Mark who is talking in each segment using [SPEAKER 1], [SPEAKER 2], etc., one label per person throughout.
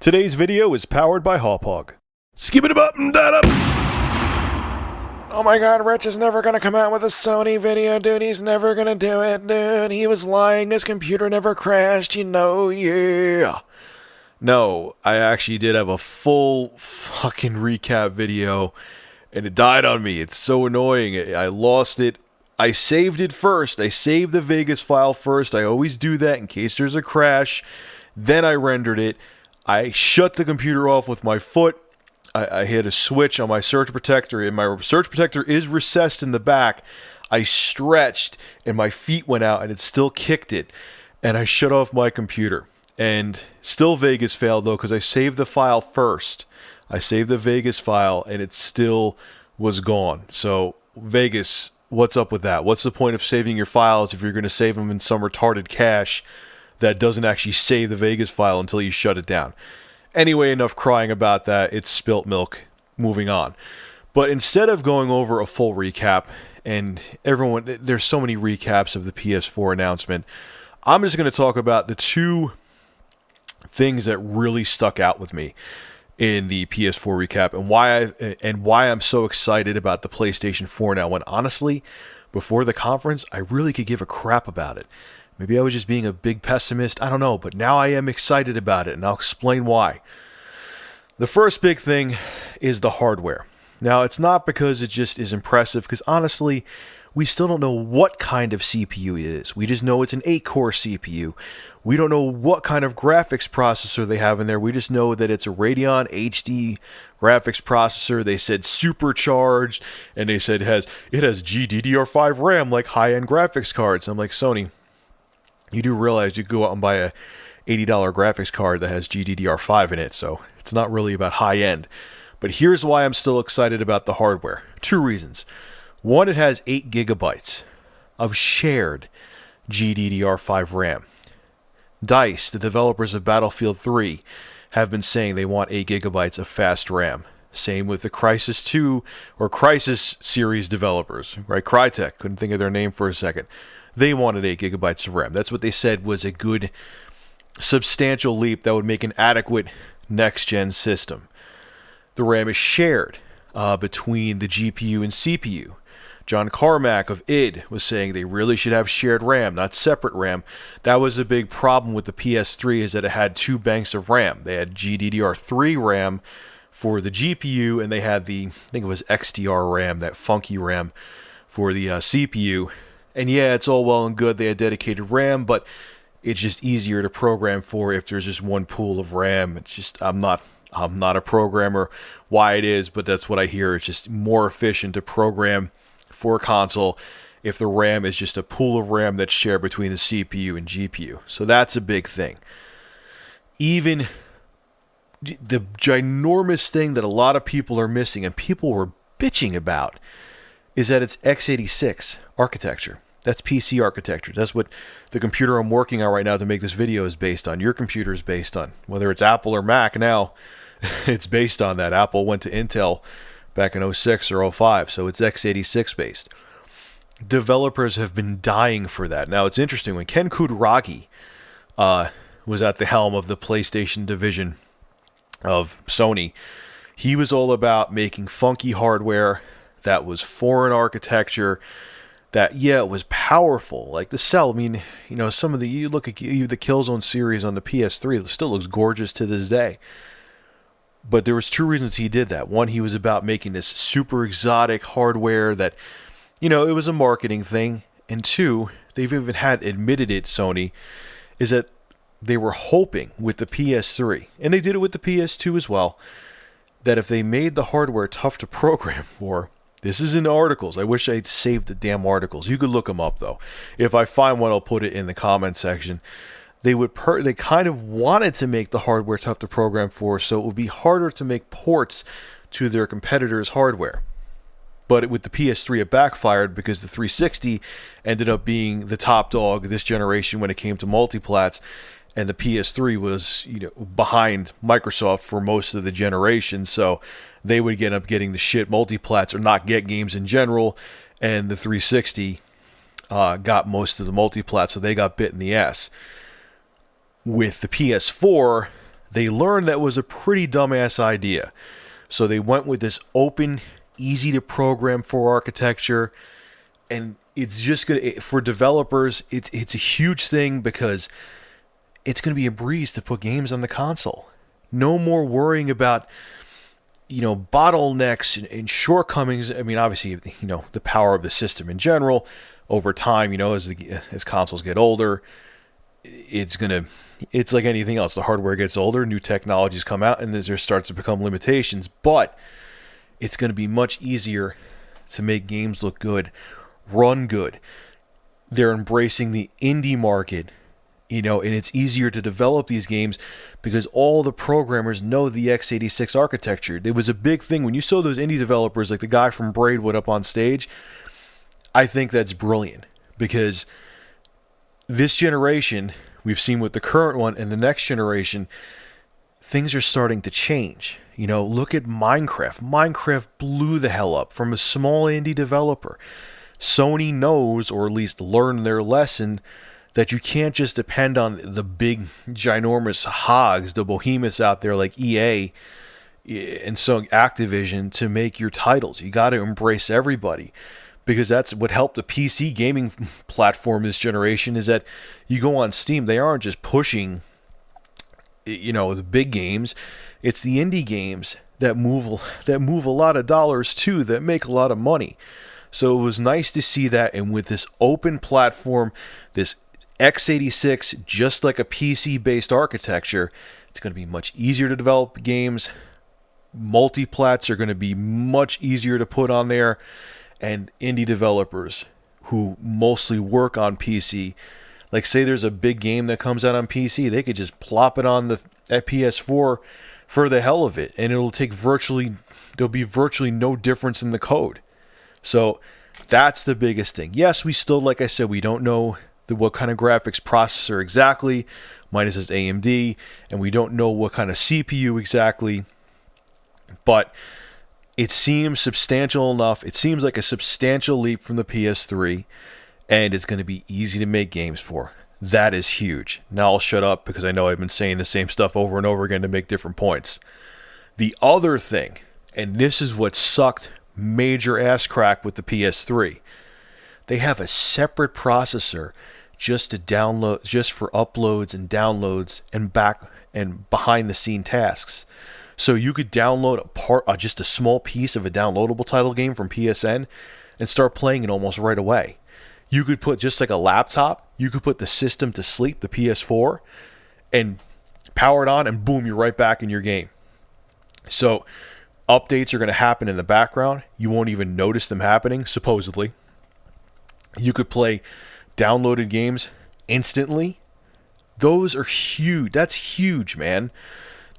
[SPEAKER 1] Today's video is powered by Hawpog.
[SPEAKER 2] Skip it up and that up.
[SPEAKER 3] Oh my god, Rich is never gonna come out with a Sony video, dude. He's never gonna do it, dude. He was lying. His computer never crashed, yeah.
[SPEAKER 1] No, I actually did have a full fucking recap video, and it died on me. It's so annoying. I lost it. I saved it first. I saved the Vegas file first. I always do that in case there's a crash. Then I rendered it. I shut the computer off with my foot. I hit a switch on my surge protector, and my surge protector is recessed in the back. I stretched, and my feet went out, and it still kicked it. And I shut off my computer. And still Vegas failed, though, because I saved the file first. I saved the Vegas file, and it still was gone. So, Vegas, what's up with that? What's the point of saving your files if you're going to save them in some retarded cache that doesn't actually save the Vegas file until you shut it down? Anyway, enough crying about that. It's spilt milk. Moving on. But instead of going over a full recap, and everyone, there's so many recaps of the PS4 announcement, I'm just going to talk about the two things that really stuck out with me in the PS4 recap, and why I'm so excited about the PlayStation 4 now, when honestly, before the conference, I really could give a crap about it. Maybe I was just being a big pessimist, I don't know, but now I am excited about it, and I'll explain why. The first big thing is the hardware. Now, it's not because it just is impressive, because honestly, we still don't know what kind of CPU it is. We just know it's an 8-core CPU. We don't know what kind of graphics processor they have in there. We just know that it's a Radeon HD graphics processor. They said supercharged, and they said it has GDDR5 RAM like high-end graphics cards. I'm like, Sony, you do realize you go out and buy a $80 graphics card that has GDDR5 in it, so it's not really about high-end. But here's why I'm still excited about the hardware. Two reasons. One, it has 8 gigabytes of shared GDDR5 RAM. DICE, the developers of Battlefield 3, have been saying they want 8 gigabytes of fast RAM. Same with the Crysis 2 or Crysis series developers, right? Crytek, couldn't think of their name for a second. They wanted 8 gigabytes of RAM. That's what they said was a good, substantial leap that would make an adequate next-gen system. The RAM is shared between the GPU and CPU. John Carmack of id was saying they really should have shared RAM, not separate RAM. That was a big problem with the PS3, is that it had 2 banks of RAM. They had GDDR3 RAM for the GPU, and they had the, I think it was XDR RAM, that funky RAM for the CPU. And yeah, it's all well and good, they had dedicated RAM, but it's just easier to program for if there's just one pool of RAM. It's just, I'm not a programmer why it is, but that's what I hear. It's just more efficient to program for a console if the RAM is just a pool of RAM that's shared between the CPU and GPU. So that's a big thing. Even the ginormous thing that a lot of people are missing and people were bitching about is that it's x86 architecture. That's PC architecture. That's what the computer I'm working on right now to make this video is based on. Your computer is based on. Whether it's Apple or Mac now, it's based on that. Apple went to Intel back in 06 or 05, so it's x86 based. Developers have been dying for that. Now, it's interesting. When Ken Kutaragi was at the helm of the PlayStation division of Sony, he was all about making funky hardware that was foreign architecture, that, yeah, it was powerful. Like the Cell, I mean, you know, some of the, you look at the Killzone series on the PS3, it still looks gorgeous to this day. But there was two reasons he did that. One, he was about making this super exotic hardware that, you know, it was a marketing thing. And two, they've even had admitted it, Sony, is that they were hoping with the PS3, and they did it with the PS2 as well, that if they made the hardware tough to program for, this is in articles. I wish I'd saved the damn articles. You could look them up, though. If I find one, I'll put it in the comment section. They kind of wanted to make the hardware tough to program for, so it would be harder to make ports to their competitors' hardware. But with the PS3, it backfired because the 360 ended up being the top dog this generation when it came to multiplats, and the PS3 was, you know, behind Microsoft for most of the generation, so they would end up getting the shit multiplats or not get games in general, and the 360 got most of the multiplats, so they got bit in the ass. With the PS4, They learned that was a pretty dumbass idea. So they went with this open, easy to program for architecture, and it's just gonna, for developers, it's a huge thing because it's gonna be a breeze to put games on the console. No more worrying about, bottlenecks and shortcomings. I mean, obviously, the power of the system in general over time, as consoles get older, it's like anything else. The hardware gets older, new technologies come out, and there starts to become limitations. But it's going to be much easier to make games look good, run good. They're embracing the indie market, and it's easier to develop these games because all the programmers know the x86 architecture. It was a big thing when you saw those indie developers, like the guy from Braidwood up on stage. I think that's brilliant because this generation, we've seen with the current one and the next generation, things are starting to change. Look at Minecraft. Minecraft blew the hell up from a small indie developer. Sony knows, or at least learned their lesson, that you can't just depend on the big, ginormous hogs, the behemoths out there like EA and so Activision to make your titles. You got to embrace everybody. Because that's what helped the PC gaming platform this generation, is that you go on Steam, they aren't just pushing, the big games. It's the indie games that move a lot of dollars too, that make a lot of money. So it was nice to see that, and with this open platform, this x86, just like a PC-based architecture, it's going to be much easier to develop games. Multiplats are going to be much easier to put on there. And indie developers who mostly work on PC, like say there's a big game that comes out on PC, they could just plop it on at PS4 for the hell of it, and there'll be virtually no difference in the code. So that's the biggest thing. Yes, we still, like I said, we don't know what kind of graphics processor exactly, minus is AMD, and we don't know what kind of CPU exactly, but it seems substantial enough. It seems like a substantial leap from the PS3, and it's going to be easy to make games for. That is huge. Now I'll shut up because I know I've been saying the same stuff over and over again to make different points. The other thing, and this is what sucked major ass crack with the PS3, they have a separate processor just to download, just for uploads and downloads and back and behind the scene tasks. So you could download just a small piece of a downloadable title game from PSN and start playing it almost right away. You could put, just like a laptop, you could put the system to sleep, the PS4, and power it on, and boom, you're right back in your game. So updates are going to happen in the background. You won't even notice them happening, supposedly. You could play downloaded games instantly. Those are huge. That's huge, man.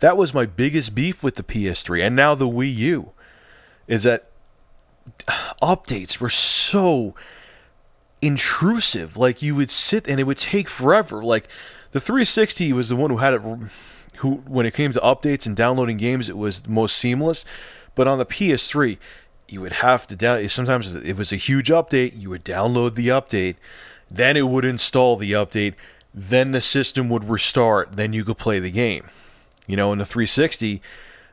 [SPEAKER 1] That was my biggest beef with the PS3 and now the Wii U, is that updates were so intrusive. Like, you would sit and it would take forever. Like, the 360 was the one who had it, who, when it came to updates and downloading games, it was the most seamless. But on the PS3, you would have to sometimes it was a huge update, you would download the update, then it would install the update, then the system would restart, then you could play the game. In the 360,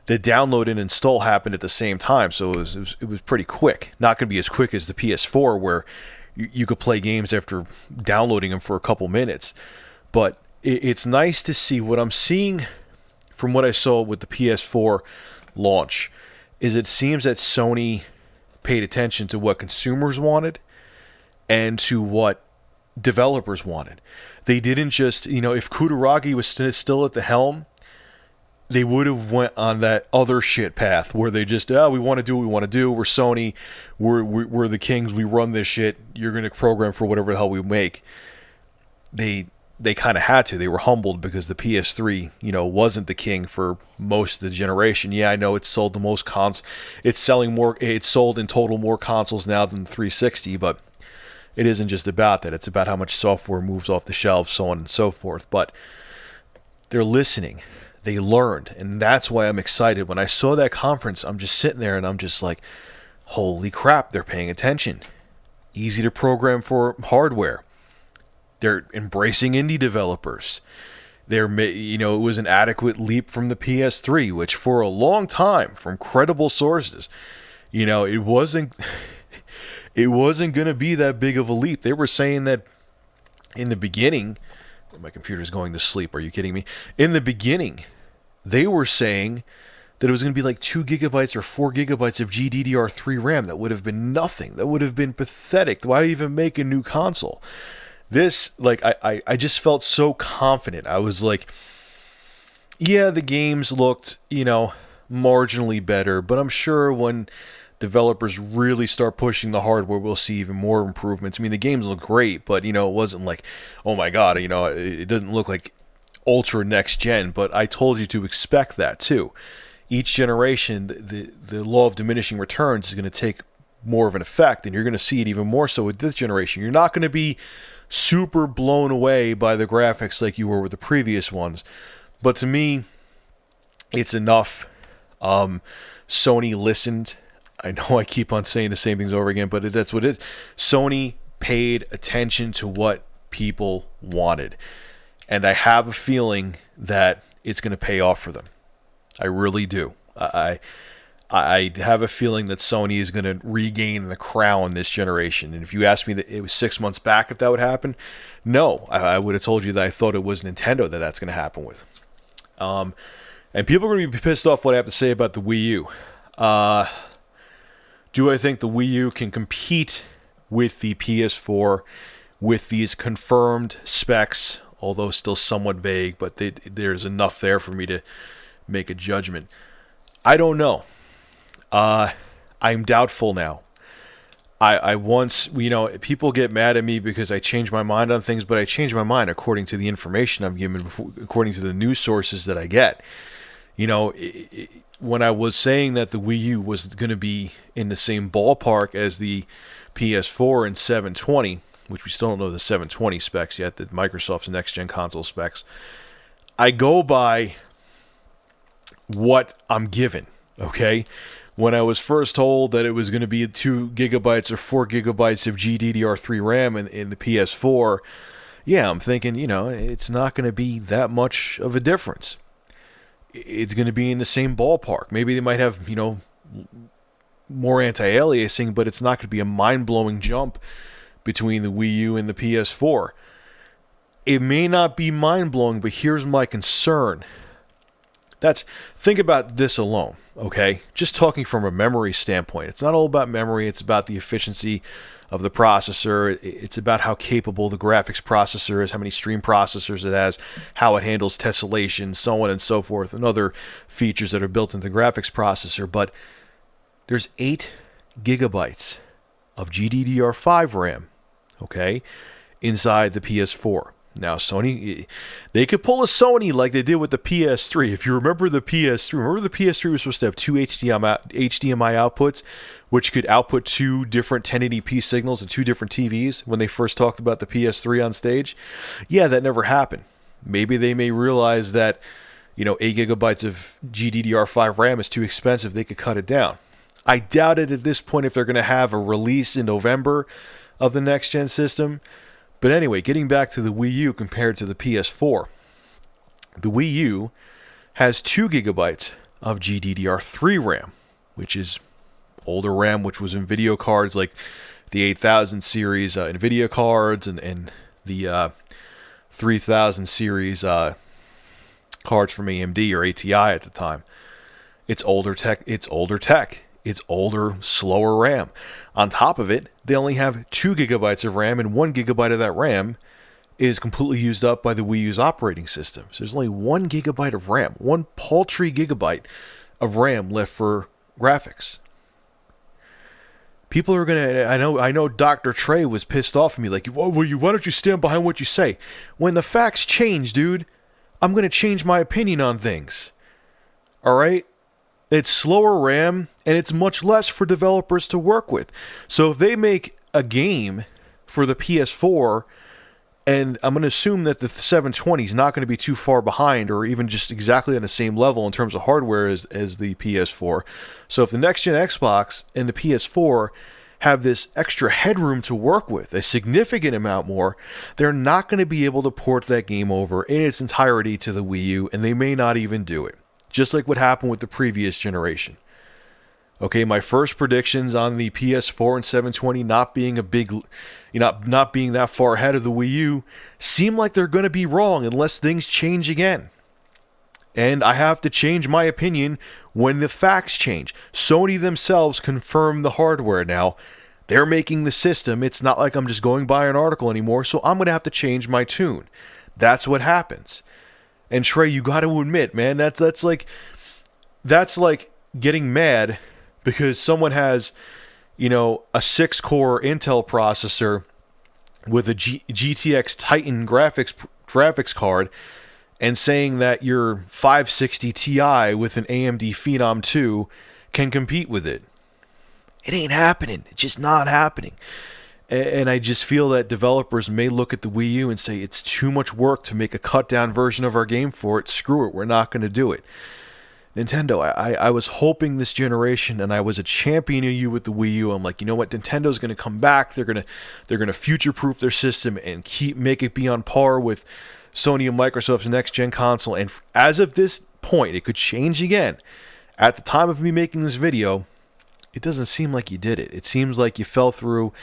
[SPEAKER 1] the download and install happened at the same time, so it was pretty quick. Not going to be as quick as the PS4, where you could play games after downloading them for a couple minutes. But it's nice to see what I'm seeing from what I saw with the PS4 launch, is it seems that Sony paid attention to what consumers wanted and to what developers wanted. They didn't just, if Kutaragi was still at the helm, they would have went on that other shit path where they just, we want to do what we want to do. We're Sony. We're the kings. We run this shit. You're going to program for whatever the hell we make. They kind of had to. They were humbled because the PS3, wasn't the king for most of the generation. Yeah, I know it's sold the most it's selling more. It's sold in total more consoles now than the 360, but it isn't just about that. It's about how much software moves off the shelves, so on and so forth. But they're listening. They learned, and that's why I'm excited. When I saw that conference, I'm just sitting there and I'm just like, holy crap, they're paying attention. Easy to program for hardware. They're embracing indie developers. It was an adequate leap from the PS3, which for a long time, from credible sources, it wasn't it wasn't going to be that big of a leap. They were saying that in the beginning, my computer's going to sleep. Are you kidding me? In the beginning, they were saying that it was going to be like 2 gigabytes or 4 gigabytes of GDDR3 RAM. That would have been nothing. That would have been pathetic. Why even make a new console? This, like, I just felt so confident. I was like, yeah, the games looked, marginally better, but I'm sure when developers really start pushing the hardware, we'll see even more improvements. I mean, the games look great, but, it wasn't like, oh my God, it doesn't look like ultra next gen, but I told you to expect that too. Each generation, the law of diminishing returns is going to take more of an effect, and you're going to see it even more so with this generation. You're not going to be super blown away by the graphics like you were with the previous ones, but to me, it's enough. Sony listened. I know I keep on saying the same things over again, but that's what it is. Sony paid attention to what people wanted, and I have a feeling that it's going to pay off for them. I really do. I have a feeling that Sony is going to regain the crown this generation. And if you asked me that it was 6 months back if that would happen, no. I would have told you that I thought it was Nintendo that's going to happen with. And people are going to be pissed off what I have to say about the Wii U. Do I think the Wii U can compete with the PS4 with these confirmed specs, although still somewhat vague, but there's enough there for me to make a judgment? I don't know. I'm doubtful now. I once, people get mad at me because I change my mind on things, but I change my mind according to the information I'm given, according to the news sources that I get. When I was saying that the Wii U was going to be in the same ballpark as the PS4 and 720, which we still don't know the 720 specs yet, that Microsoft's next-gen console specs, I go by what I'm given, okay? When I was first told that it was going to be 2 gigabytes or 4 gigabytes of GDDR3 RAM in the PS4, yeah, I'm thinking, it's not going to be that much of a difference. It's going to be in the same ballpark. Maybe they might have, more anti-aliasing, but it's not going to be a mind-blowing jump between the Wii U and the PS4. It may not be mind-blowing, but here's my concern. Think about this alone, okay? Just talking from a memory standpoint. It's not all about memory, it's about the efficiency of the processor. It's about how capable the graphics processor is, how many stream processors it has, how it handles tessellation, so on and so forth, and other features that are built into the graphics processor. But there's 8 gigabytes of GDDR5 RAM, okay, inside the PS4. Now, Sony, they could pull a Sony like they did with the PS3. If you remember the PS3 was supposed to have 2 HDMI outputs, which could output 2 different 1080p signals and 2 different TVs when they first talked about the PS3 on stage. Yeah, that never happened. Maybe they may realize that, 8 gigabytes of GDDR5 RAM is too expensive. They could cut it down. I doubt it at this point if they're going to have a release in November of the next-gen system. But anyway, getting back to the Wii U compared to the PS4, the Wii U has 2 gigabytes of GDDR3 RAM, which is older RAM, which was in video cards like the 8000 series NVIDIA cards and the 3000 series cards from AMD or ATI at the time. It's older tech. It's older, slower RAM. On top of it, they only have 2 gigabytes of RAM, and 1 gigabyte of that RAM is completely used up by the Wii U's operating system. So there's only 1 gigabyte of RAM, 1 paltry gigabyte of RAM left for graphics. People are gonna. I know. Dr. Trey was pissed off at me, like, why don't you stand behind what you say? When the facts change, dude, I'm gonna change my opinion on things. All right. It's slower RAM, and it's much less for developers to work with. So if they make a game for the PS4, and I'm going to assume that the 720 is not going to be too far behind or even just exactly on the same level in terms of hardware as the PS4. So if the next-gen Xbox and the PS4 have this extra headroom to work with, a significant amount more, they're not going to be able to port that game over in its entirety to the Wii U, and they may not even do it. Just like what happened with the previous generation. Okay, my first predictions on the PS4 and 720 not being not being that far ahead of the Wii U seem like they're going to be wrong unless things change again. And I have to change my opinion when the facts change. Sony themselves confirm the hardware now. They're making the system. It's not like I'm just going by an article anymore, so I'm going to have to change my tune. That's what happens. And Trey, you got to admit, man, that's like getting mad because someone has, a 6-core Intel processor with a GTX Titan graphics card and saying that your 560 Ti with an AMD Phenom 2 can compete with it. It ain't happening. It's just not happening. And I just feel that developers may look at the Wii U and say, it's too much work to make a cut-down version of our game for it. Screw it. We're not going to do it. Nintendo, I was hoping this generation, and I was a champion of you with the Wii U. I'm like, you know what? Nintendo's going to come back. They're going to future-proof their system and make it be on par with Sony and Microsoft's next-gen console. And as of this point, it could change again. At the time of me making this video, it doesn't seem like you did it. It seems like you fell through,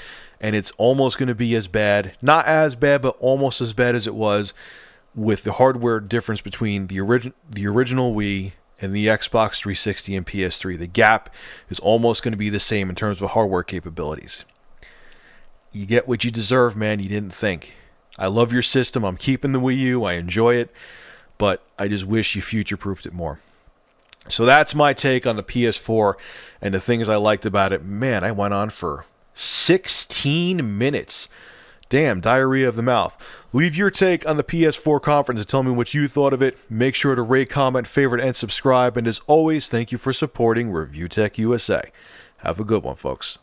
[SPEAKER 1] and it's almost going to be as bad. Not as bad, but almost as bad as it was with the hardware difference between the original Wii and the Xbox 360 and PS3. The gap is almost going to be the same in terms of hardware capabilities. You get what you deserve, man. You didn't think. I love your system. I'm keeping the Wii U. I enjoy it. But I just wish you future-proofed it more. So that's my take on the PS4 and the things I liked about it. Man, I went on for 16 minutes. Damn, diarrhea of the mouth. Leave your take on the PS4 conference and tell me what you thought of it. Make sure to rate, comment, favorite, and subscribe. And as always, thank you for supporting Review Tech USA. Have a good one, folks.